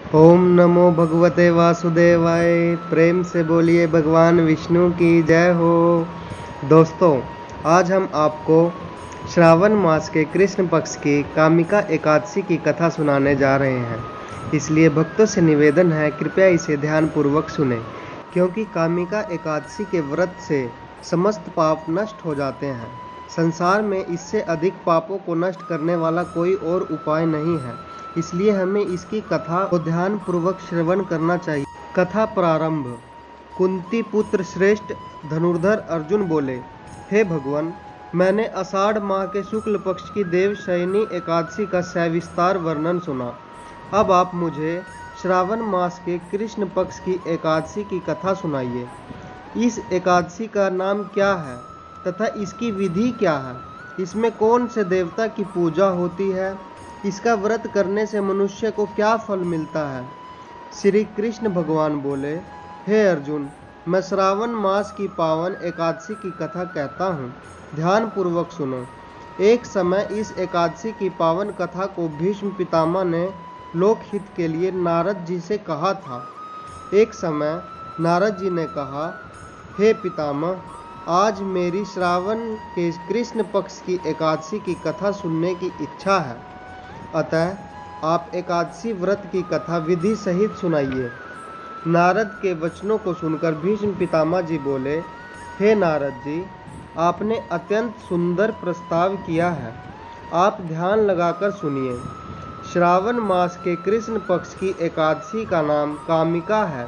ओम नमो भगवते वासुदेवाय। प्रेम से बोलिए भगवान विष्णु की जय हो। दोस्तों, आज हम आपको श्रावण मास के कृष्ण पक्ष की कामिका एकादशी की कथा सुनाने जा रहे हैं। इसलिए भक्तों से निवेदन है, कृपया इसे ध्यानपूर्वक सुनें, क्योंकि कामिका एकादशी के व्रत से समस्त पाप नष्ट हो जाते हैं। संसार में इससे अधिक पापों को नष्ट करने वाला कोई और उपाय नहीं है, इसलिए हमें इसकी कथा को ध्यान पूर्वक श्रवण करना चाहिए। कथा प्रारंभ। कुंती पुत्र श्रेष्ठ धनुर्धर अर्जुन बोले, हे भगवान, मैंने आषाढ़ माह के शुक्ल पक्ष की देवशयनी एकादशी का सविस्तार वर्णन सुना। अब आप मुझे श्रावण मास के कृष्ण पक्ष की एकादशी की कथा सुनाइए। इस एकादशी का नाम क्या है तथा इसकी विधि क्या है? इसमें कौन से देवता की पूजा होती है? इसका व्रत करने से मनुष्य को क्या फल मिलता है? श्री कृष्ण भगवान बोले, हे अर्जुन, मैं श्रावण मास की पावन एकादशी की कथा कहता हूँ, ध्यान पूर्वक सुनो। एक समय इस एकादशी की पावन कथा को भीष्म पितामह ने लोकहित के लिए नारद जी से कहा था। एक समय नारद जी ने कहा, हे पितामह, आज मेरी श्रावण के कृष्ण पक्ष की एकादशी की कथा सुनने की इच्छा है, अतः आप एकादशी व्रत की कथा विधि सहित सुनाइए। नारद के वचनों को सुनकर भीष्म पितामह जी बोले, हे नारद जी, आपने अत्यंत सुंदर प्रस्ताव किया है, आप ध्यान लगाकर सुनिए। श्रावण मास के कृष्ण पक्ष की एकादशी का नाम कामिका है।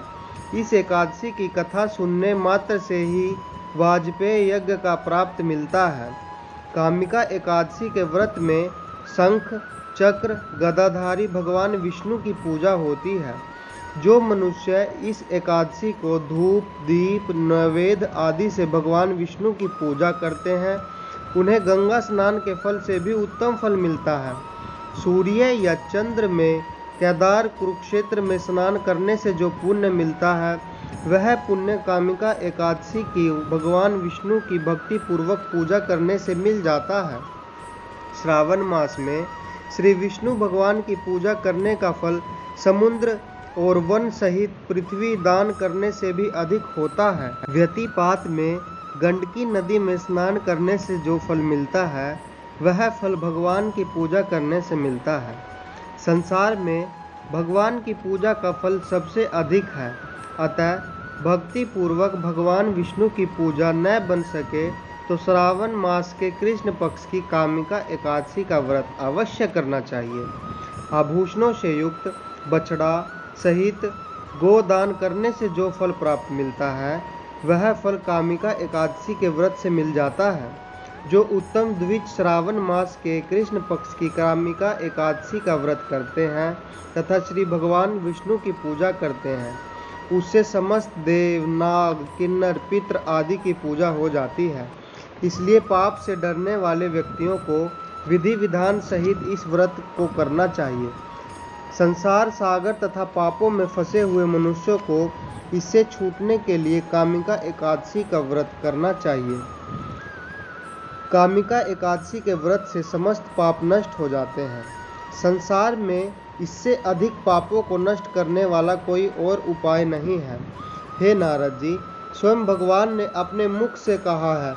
इस एकादशी की कथा सुनने मात्र से ही वाजपेय यज्ञ का प्राप्त मिलता है। कामिका एकादशी के व्रत में शंख चक्र गदाधारी भगवान विष्णु की पूजा होती है। जो मनुष्य इस एकादशी को धूप दीप नैवेद्य आदि से भगवान विष्णु की पूजा करते हैं, उन्हें गंगा स्नान के फल से भी उत्तम फल मिलता है। सूर्य या चंद्र में केदार कुरुक्षेत्र में स्नान करने से जो पुण्य मिलता है, वह पुण्य कामिका एकादशी की भगवान विष्णु की भक्ति पूर्वक पूजा करने से मिल जाता है। श्रावण मास में श्री विष्णु भगवान की पूजा करने का फल समुद्र और वन सहित पृथ्वी दान करने से भी अधिक होता है। व्यतिपात में गंडकी नदी में स्नान करने से जो फल मिलता है, वह फल भगवान की पूजा करने से मिलता है। संसार में भगवान की पूजा का फल सबसे अधिक है, अतः भक्ति पूर्वक भगवान विष्णु की पूजा न बन सके तो श्रावण मास के कृष्ण पक्ष की कामिका एकादशी का व्रत अवश्य करना चाहिए। आभूषणों से युक्त बछड़ा सहित गोदान करने से जो फल प्राप्त मिलता है, वह फल कामिका एकादशी के व्रत से मिल जाता है। जो उत्तम द्विज श्रावण मास के कृष्ण पक्ष की कामिका एकादशी का व्रत करते हैं तथा श्री भगवान विष्णु की पूजा करते हैं, उससे समस्त देव नाग किन्नर पितृ आदि की पूजा हो जाती है। इसलिए पाप से डरने वाले व्यक्तियों को विधि विधान सहित इस व्रत को करना चाहिए। संसार सागर तथा पापों में फंसे हुए मनुष्यों को इससे छूटने के लिए कामिका एकादशी का व्रत करना चाहिए। कामिका एकादशी के व्रत से समस्त पाप नष्ट हो जाते हैं। संसार में इससे अधिक पापों को नष्ट करने वाला कोई और उपाय नहीं है। हे नारद जी, स्वयं भगवान ने अपने मुख से कहा है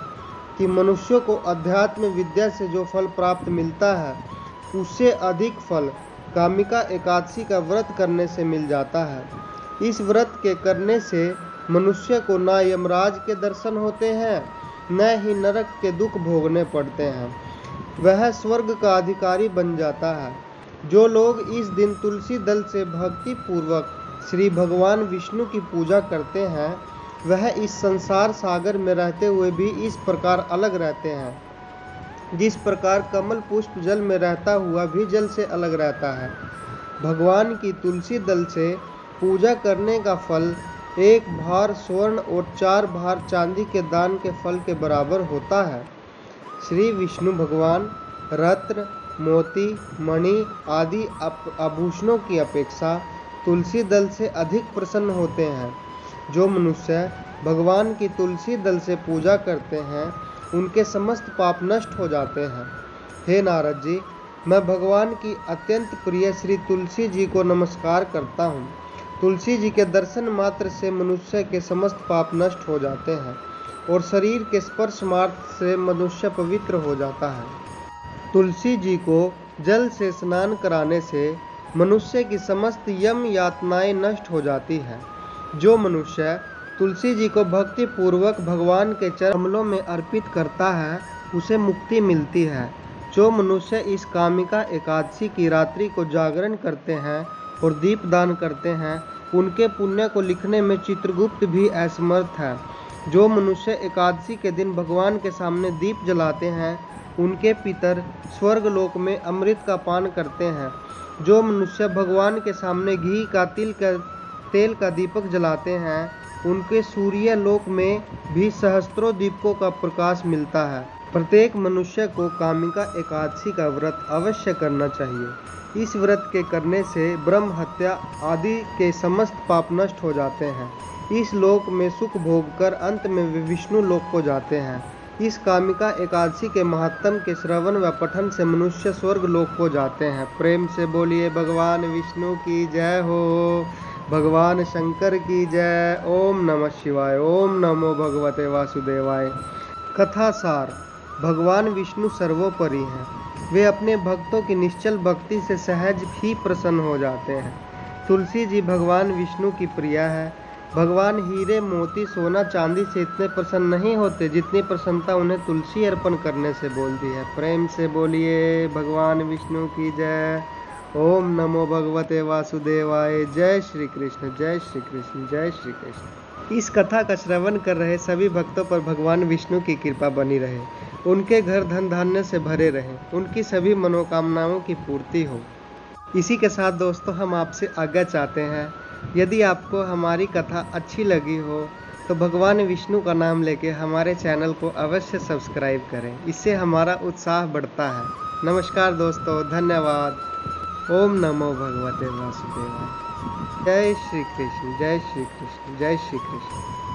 कि मनुष्यों को अध्यात्म विद्या से जो फल प्राप्त मिलता है, उससे अधिक फल कामिका एकादशी का व्रत करने से मिल जाता है। इस व्रत के करने से मनुष्य को न यमराज के दर्शन होते हैं, न ही नरक के दुख भोगने पड़ते हैं, वह स्वर्ग का अधिकारी बन जाता है। जो लोग इस दिन तुलसी दल से भक्ति पूर्वक श्री भगवान विष्णु की पूजा करते हैं, वह इस संसार सागर में रहते हुए भी इस प्रकार अलग रहते हैं, जिस प्रकार कमल पुष्प जल में रहता हुआ भी जल से अलग रहता है। भगवान की तुलसी दल से पूजा करने का फल 1 भार स्वर्ण और 4 भार चांदी के दान के फल के बराबर होता है। श्री विष्णु भगवान रत्न मोती मणि आदि आभूषणों की अपेक्षा तुलसी दल से अधिक प्रसन्न होते हैं। जो मनुष्य भगवान की तुलसी दल से पूजा करते हैं, उनके समस्त पाप नष्ट हो जाते हैं। हे नारद जी, मैं भगवान की अत्यंत प्रिय श्री तुलसी जी को नमस्कार करता हूँ। तुलसी जी के दर्शन मात्र से मनुष्य के समस्त पाप नष्ट हो जाते हैं और शरीर के स्पर्श मात्र से मनुष्य पवित्र हो जाता है। तुलसी जी को जल से स्नान कराने से मनुष्य की समस्त यम यातनाएं नष्ट हो जाती है। जो मनुष्य तुलसी जी को भक्ति पूर्वक भगवान के चरण कमलों में अर्पित करता है उसे मुक्ति मिलती है। जो मनुष्य इस कामिका एकादशी की रात्रि को जागरण करते हैं और दीपदान करते हैं उनके पुण्य को लिखने में चित्रगुप्त भी असमर्थ है। जो मनुष्य एकादशी के दिन भगवान के सामने दीप जलाते हैं उनके पितर स्वर्ग लोक में अमृत का पान करते हैं। जो मनुष्य भगवान के सामने घी का तेल का दीपक जलाते हैं उनके सूर्य लोक में भी सहस्त्रों दीपकों का प्रकाश मिलता है। प्रत्येक मनुष्य को कामिका एकादशी का व्रत अवश्य करना चाहिए। इस व्रत के करने से ब्रह्म हत्या आदि के समस्त पाप नष्ट हो जाते हैं। इस लोक में सुख भोग कर अंत में वे विष्णु लोक को जाते हैं। इस कामिका एकादशी के महात्म के श्रवण व पठन से मनुष्य स्वर्ग लोक को जाते हैं। प्रेम से बोलिए भगवान विष्णु की जय हो, भगवान शंकर की जय। ओम नमः शिवाय। ओम नमो भगवते वासुदेवाय। कथा सार। भगवान विष्णु सर्वोपरि हैं। वे अपने भक्तों की निश्चल भक्ति से सहज ही प्रसन्न हो जाते हैं। तुलसी जी भगवान विष्णु की प्रिया है। भगवान हीरे मोती सोना चांदी से इतने प्रसन्न नहीं होते जितनी प्रसन्नता उन्हें तुलसी अर्पण करने से बोलती है। प्रेम से बोलिए भगवान विष्णु की जय। ओम नमो भगवते वासुदेवाय। जय श्री कृष्ण, जय श्री कृष्ण, जय श्री कृष्ण। इस कथा का श्रवण कर रहे सभी भक्तों पर भगवान विष्णु की कृपा बनी रहे, उनके घर धन धान्य से भरे रहे, उनकी सभी मनोकामनाओं की पूर्ति हो। इसी के साथ दोस्तों हम आपसे आज्ञा चाहते हैं, यदि आपको हमारी कथा अच्छी लगी हो तो भगवान विष्णु का नाम लेके हमारे चैनल को अवश्य सब्सक्राइब करें। इससे हमारा उत्साह बढ़ता है। नमस्कार दोस्तों, धन्यवाद। ओम नमो भगवते वासुदेवाय। जय श्री कृष्ण, जय श्री कृष्ण, जय श्री कृष्ण।